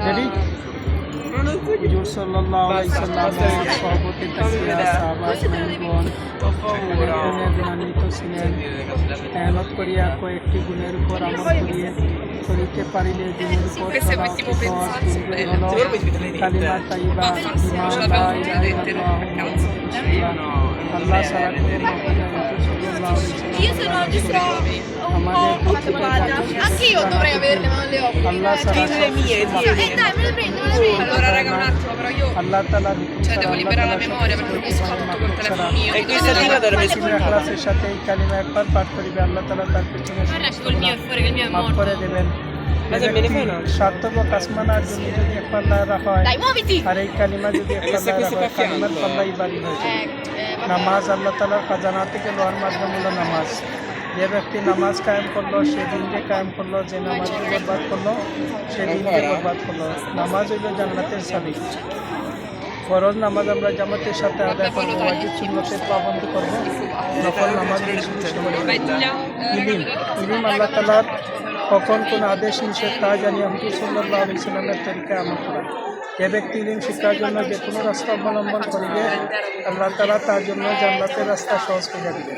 Ready? হুজুর সাল্লাল্লাহু আলাইহি সাল্লামের সহবতে তাকিয়া সাহাবা আজমাইনগণ গুণে গুণান্বিত ছিলেন। মেহনত করিয়া কয়েকটি গুণের উপর আমল করিয়ে করিতে পারিলে দিনের উপর কালিমা তাইয়্যিবা ঈমান লা ইলাহা ইল্লাল্লাহ মুহাম্মাদুর রাসূলুল্লাহ। আল্লাহ সারা করে Io se no ci sto un po' occupata. Anche io dovrei averle, ma non le ho. আল্লাহ সারা Dai, me le prendo, me le prendo. Allora raga un attimo però io আল্লাহ তাআলা devo liberare la memoria perché mi scordo col telefono mio. E questa linea dovrebbe ইখলাসের সাথে এই কালিমা একবার পাঠ করিবে, আল্লাহ তাআলা তার পিছনে Guarda col mio è fuori che il mio è মাফ morto. করে দেবেন। সার্থক কাসমানার জন্য যদি এক পাল্লা রাখা হয় Dai, muoviti! আর এই কালিমা যদি এক পাল্লা রাখা হয় কালিমার পাল্লাই বাড়ি হয়ে যায়। নামাজ আল্লাহ তাআলার খাজানা থেকে লোহার মাধ্যম হলো নামাজ। যে ব্যক্তি নামাজ কায়েম করলো সে দিনকে কায়েম করলো, যে নামাজকে বরবাদ করলো সে দিনকে বরবাদ করলো। নামাজ হইল জান্নাতের চাবি। ফরজ নামাজ আমরা জামাতের সাথে আদায় করবো, ওয়াজিব সুন্নতের পাবন্দি করবো, নফল নামাজ বেশি বেশি করে ইলিম ইলিম আল্লাহ তাআলার কখন কোন আদেশ নিষেধ তা জানিয়ে হুজুর সাল্লাল্লাহু আলাইহি সাল্লামের তরিকায় আমল করা। যে ব্যক্তি ইলিম শিক্ষার জন্য যে কোনো রাস্তা অবলম্বন করবে আল্লাহ তাআলা তার জন্য জান্নাতের রাস্তা সহজ করে দিবেন।